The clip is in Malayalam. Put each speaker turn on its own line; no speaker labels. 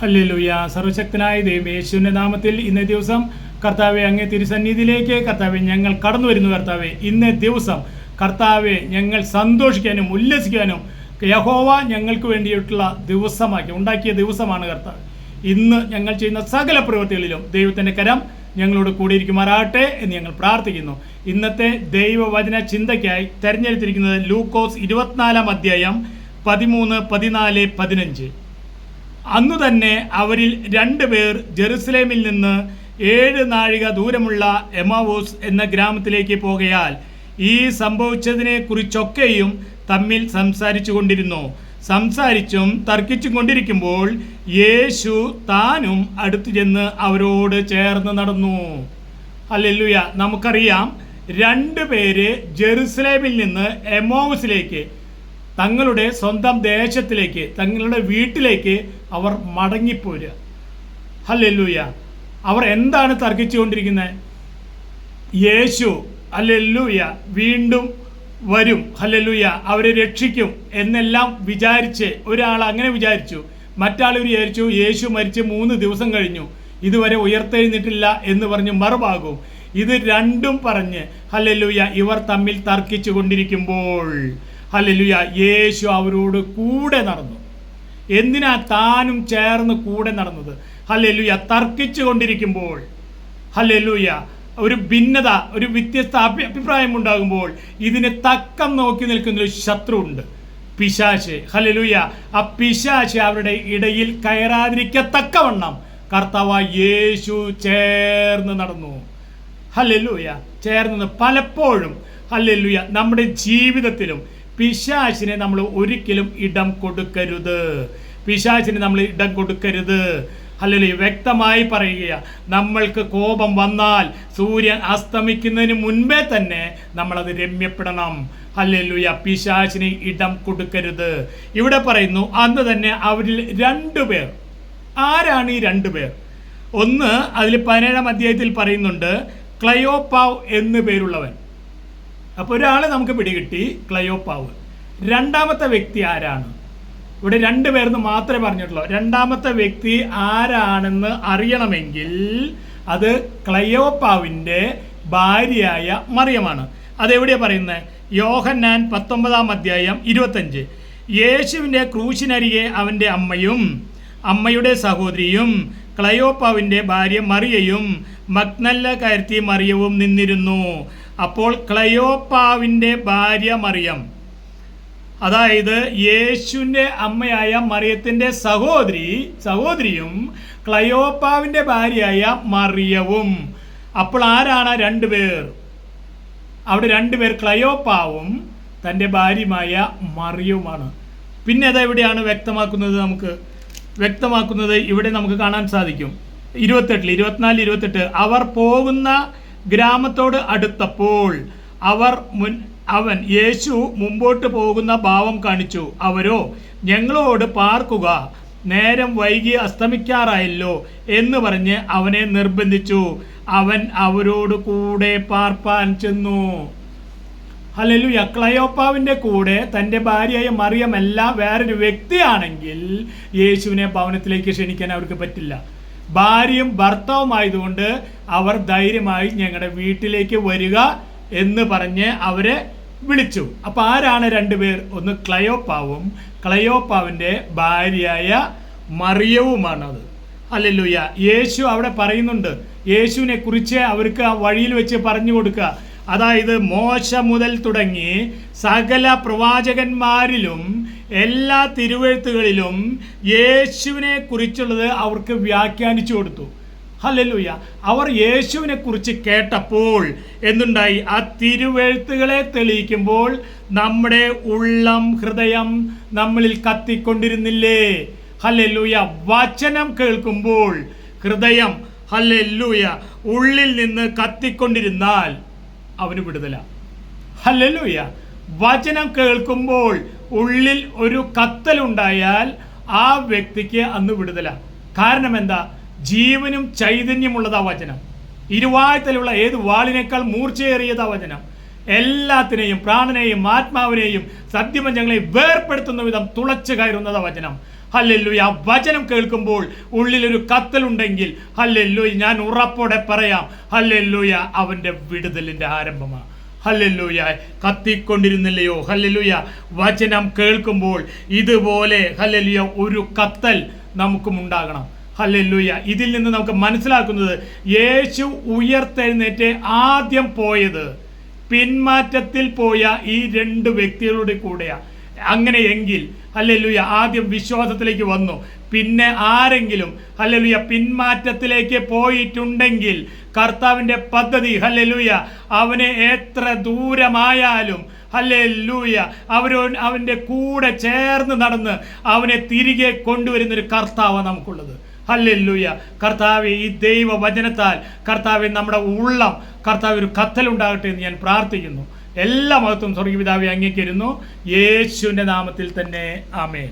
ഹല്ലേലൂയ. സർവശക്തനായ ദൈവമേ, യേശുവിന്റെ നാമത്തിൽ ഇന്നേ ദിവസം കർത്താവെ അങ്ങേ തിരുസന്നിധിയിലേക്ക് കർത്താവെ ഞങ്ങൾ കടന്നു വരുന്നു. കർത്താവെ ഇന്നേ ദിവസം കർത്താവെ ഞങ്ങൾ സന്തോഷിക്കാനും ഉല്ലസിക്കാനും യഹോവ ഞങ്ങൾക്ക് വേണ്ടിയിട്ടുള്ള ദിവസമാക്കി ഉണ്ടാക്കിയ ദിവസമാണ് കർത്താവ്. ഇന്ന് ഞങ്ങൾ ചെയ്യുന്ന സകല പ്രവൃത്തികളിലും ദൈവത്തിൻ്റെ കരം ഞങ്ങളോട് കൂടിയിരിക്കുമാറാകട്ടെ എന്ന് ഞങ്ങൾ പ്രാർത്ഥിക്കുന്നു. ഇന്നത്തെ ദൈവവചന ചിന്തയ്ക്കായി തെരഞ്ഞെടുത്തിരിക്കുന്നത് ലൂക്കോസ് 24 അധ്യായം 13, 14, 15. അന്നു തന്നെ അവരിൽ 2 പേർ ജെറുസലേമിൽ നിന്ന് 7 നാഴിക ദൂരമുള്ള എമാവൂസ് എന്ന ഗ്രാമത്തിലേക്ക് പോകയാൽ ഈ സംഭവിച്ചതിനെ കുറിച്ചൊക്കെയും തമ്മിൽ സംസാരിച്ചും തർക്കിച്ചും കൊണ്ടിരിക്കുമ്പോൾ യേശു താനും അടുത്തു ചെന്ന് അവരോട് ചേർന്ന് നടന്നു. ഹല്ലേലൂയ. നമുക്കറിയാം 2 പേര് ജെറുസലേമിൽ നിന്ന് എമാവൂസിലേക്ക്, തങ്ങളുടെ സ്വന്തം ദേശത്തിലേക്ക്, തങ്ങളുടെ വീട്ടിലേക്ക് അവർ മടങ്ങിപ്പോരുക. ഹല്ലേലൂയ. അവർ എന്താണ് തർക്കിച്ചുകൊണ്ടിരിക്കുന്നത്? യേശു ഹല്ലേലൂയ വീണ്ടും വരും, ഹല്ലേലൂയ അവരെ രക്ഷിക്കും എന്നെല്ലാം വിചാരിച്ച് ഒരാൾ അങ്ങനെ വിചാരിച്ചു. മറ്റാൾ വിചാരിച്ചു യേശു മരിച്ച് 3 ദിവസം കഴിഞ്ഞു, ഇതുവരെ ഉയർത്തെഴുന്നിട്ടില്ല എന്ന് പറഞ്ഞ് മറുഭാഗവും. ഇത് രണ്ടും പറഞ്ഞ് ഹല്ലേലൂയ ഇവർ തമ്മിൽ തർക്കിച്ചു കൊണ്ടിരിക്കുമ്പോൾ ഹല്ലേലൂയ യേശു അവരോട് കൂടെ നടന്നു. എന്തിനാ താനും ചേർന്ന് കൂടെ നടന്നത്? ഹല്ലേലൂയ തർക്കിച്ചു കൊണ്ടിരിക്കുമ്പോൾ ഹല്ലേലൂയ ഒരു ഭിന്നത, ഒരു വ്യത്യസ്ത അഭിപ്രായം ഉണ്ടാകുമ്പോൾ ഇതിന് തക്കം നോക്കി നിൽക്കുന്നൊരു ശത്രു ഉണ്ട്, പിശാച്. ഹല്ലേലൂയ ആ പിശാച് അവരുടെ ഇടയിൽ കയറാതിരിക്കത്തക്കവണ്ണം കർത്താവ് യേശു ചേർന്ന് നടന്നു. ഹല്ലേലൂയ ചേർന്ന് പലപ്പോഴും ഹല്ലേലൂയ നമ്മുടെ ജീവിതത്തിലും പിശാചിനെ നമ്മൾ ഒരിക്കലും ഇടം കൊടുക്കരുത്. ഹല്ലേലൂയ വ്യക്തമായി പറയുക, നമ്മൾക്ക് കോപം വന്നാൽ സൂര്യൻ അസ്തമിക്കുന്നതിന് മുൻപേ തന്നെ നമ്മളത് രമ്യപ്പെടണം. ഹല്ലേലൂയ പിശാചിന് ഇടം കൊടുക്കരുത്. ഇവിടെ പറയുന്നു അന്ന് തന്നെ അവരിൽ 2 പേർ. ആരാണ് ഈ 2 പേർ? ഒന്ന് അതിൽ 17 അധ്യായത്തിൽ പറയുന്നുണ്ട്, ക്ലയോപ്പാവ് എന്നു പേരുള്ളവൻ. അപ്പോൾ ഒരാളെ നമുക്ക് പിടികിട്ടി, ക്ലയോപ്പാവ്. രണ്ടാമത്തെ വ്യക്തി ആരാണ്? ഇവിടെ 2 പേരെന്ന് മാത്രമേ പറഞ്ഞിട്ടുള്ളൂ. രണ്ടാമത്തെ വ്യക്തി ആരാണെന്ന് അറിയണമെങ്കിൽ അത് ക്ലയോപ്പാവിൻ്റെ ഭാര്യയായ മറിയമാണ്. അതെവിടെയാണ് പറയുന്നത്? യോഹന്നാൻ 19 അധ്യായം 25. യേശുവിൻ്റെ ക്രൂശിനരികെ അവൻ്റെ അമ്മയും അമ്മയുടെ സഹോദരിയും ക്ലയോപ്പാവിൻ്റെ ഭാര്യ മറിയയും മഗ്ദലക്കാരത്തി മറിയവും നിന്നിരുന്നു. അപ്പോൾ ക്ലയോപ്പാവിൻ്റെ ഭാര്യ മറിയം, അതായത് യേശുവിൻ്റെ അമ്മയായ മറിയത്തിൻ്റെ സഹോദരിയും ക്ലയോപ്പാവിൻ്റെ ഭാര്യയായ മറിയവും. അപ്പോൾ ആരാണ് 2 പേർ? അവിടെ 2 പേർ ക്ലയോപ്പാവും തൻ്റെ ഭാര്യയുമായ മറിയവുമാണ്. പിന്നെ അതെവിടെയാണ് വ്യക്തമാക്കുന്നത്? ഇവിടെ നമുക്ക് കാണാൻ സാധിക്കും 24, 28. അവർ പോകുന്ന ഗ്രാമത്തോട് അടുത്തപ്പോൾ അവൻ യേശു മുമ്പോട്ട് പോകുന്ന ഭാവം കാണിച്ചു. അവരോ ഞങ്ങളോട് പാർക്കുക, നേരം വൈകി അസ്തമിക്കാറായല്ലോ എന്ന് പറഞ്ഞ് അവനെ നിർബന്ധിച്ചു. അവൻ അവരോട് കൂടെ പാർപ്പാൻ ചെന്നു. ഹല്ലേലൂയ. ക്ലയോപ്പാവിൻ്റെ കൂടെ തൻ്റെ ഭാര്യയായ മറിയമല്ല വേറൊരു വ്യക്തിയാണെങ്കിൽ യേശുവിനെ ഭവനത്തിലേക്ക് ക്ഷണിക്കാൻ അവർക്ക് പറ്റില്ല. ഭാര്യയും ഭർത്താവുമായതുകൊണ്ട് അവർ ധൈര്യമായി ഞങ്ങളുടെ വീട്ടിലേക്ക് വരിക എന്ന് പറഞ്ഞ് അവരെ വിളിച്ചു. അപ്പോൾ ആരാണ് 2 പേർ? ഒന്ന് ക്ലയോപ്പാവും ക്ലയോപ്പാവിൻ്റെ ഭാര്യയായ മറിയവുമാണത്. ഹല്ലേലൂയ. യേശു അവിടെ പറയുന്നുണ്ട്, യേശുവിനെ കുറിച്ച് അവർക്ക് ആ വഴിയിൽ വെച്ച് പറഞ്ഞു കൊടുക്കുക. അതായത് മോശ മുതൽ തുടങ്ങി സകല പ്രവാചകന്മാരിലും എല്ലാ തിരുവെഴുത്തുകളിലും യേശുവിനെ കുറിച്ചുള്ളത് അവർക്ക് വ്യാഖ്യാനിച്ചു കൊടുത്തു. ഹല്ലേലൂയ. അവർ യേശുവിനെ കുറിച്ച് കേട്ടപ്പോൾ എന്തുണ്ടായി? ആ തിരുവെഴുത്തുകളെ തെളിയിക്കുമ്പോൾ നമ്മുടെ ഉള്ളം, ഹൃദയം നമ്മളിൽ കത്തിക്കൊണ്ടിരുന്നില്ലേ? ഹല്ലേലൂയ. വചനം കേൾക്കുമ്പോൾ ഹൃദയം ഹല്ലേലൂയ ഉള്ളിൽ നിന്ന് കത്തിക്കൊണ്ടിരുന്നാൽ അവന് വിടുതല. ഹല്ലേലൂയ. വചനം കേൾക്കുമ്പോൾ ഉള്ളിൽ ഒരു കത്തലുണ്ടായാൽ ആ വ്യക്തിക്ക് അന്ന് വിടുതല. കാരണം എന്താ? ജീവനും ചൈതന്യമുള്ളതാ വചനം. ഇരുവായ്ത്തലുള്ള ഏത് വാളിനേക്കാൾ മൂർച്ചയേറിയതാ വചനം. എല്ലാത്തിനെയും, പ്രാണനെയും ആത്മാവിനെയും സത്യവഞ്ചങ്ങളെയും വേർപ്പെടുത്തുന്ന വിധം തുളച്ചു കയറുന്നതാ വചനം. ഹല്ലേലൂയ. ആ വചനം കേൾക്കുമ്പോൾ ഉള്ളിലൊരു കത്തലുണ്ടെങ്കിൽ ഹല്ലേലൂയ, ഞാൻ ഉറപ്പോടെ പറയാം, ഹല്ലേലൂയ, അവൻ്റെ വിടുതലിൻ്റെ ആരംഭമാണ്. ഹല്ലേലൂയ. കത്തിക്കൊണ്ടിരുന്നില്ലയോ? ഹല്ലേലൂയ. വചനം കേൾക്കുമ്പോൾ ഇതുപോലെ ഹല്ലേലൂയ ഒരു കത്തൽ നമുക്കും ഉണ്ടാകണം. ഹല്ലേലൂയ. ഇതിൽ നിന്ന് നമുക്ക് മനസ്സിലാക്കുന്നത്, യേശു ഉയർത്തെഴുന്നേറ്റ് ആദ്യം പോയത് പിന്മാറ്റത്തിൽ പോയ ഈ 2 വ്യക്തികളുടെ കൂടെയാണ്. അങ്ങനെയെങ്കിൽ ഹല്ലേലൂയ ആദ്യം വിശ്വാസത്തിലേക്ക് വന്നു, പിന്നെ ആരെങ്കിലും ഹല്ലേലൂയ പിന്മാറ്റത്തിലേക്ക് പോയിട്ടുണ്ടെങ്കിൽ കർത്താവിൻ്റെ പദ്ധതി ഹല്ലേലൂയ അവനെ എത്ര ദൂരമായാലും ഹല്ലേലൂയ അവൻ്റെ കൂടെ ചേർന്ന് നടന്ന് അവനെ തിരികെ കൊണ്ടുവരുന്നൊരു കർത്താവാണ് നമുക്കുള്ളത്. ഹല്ലേലൂയ. കർത്താവെ, ഈ ദൈവ വചനത്താൽ കർത്താവെ നമ്മുടെ ഉള്ളം കർത്താവ് ഒരു കത്തലുണ്ടാകട്ടെ എന്ന് ഞാൻ പ്രാർത്ഥിക്കുന്നു. എല്ലാ മഹത്വം സ്വർഗ്ഗപിതാവേ അങ്ങേക്ക് ഇരുന്നു, യേശുവിൻ്റെ നാമത്തിൽ തന്നെ. ആമേൻ.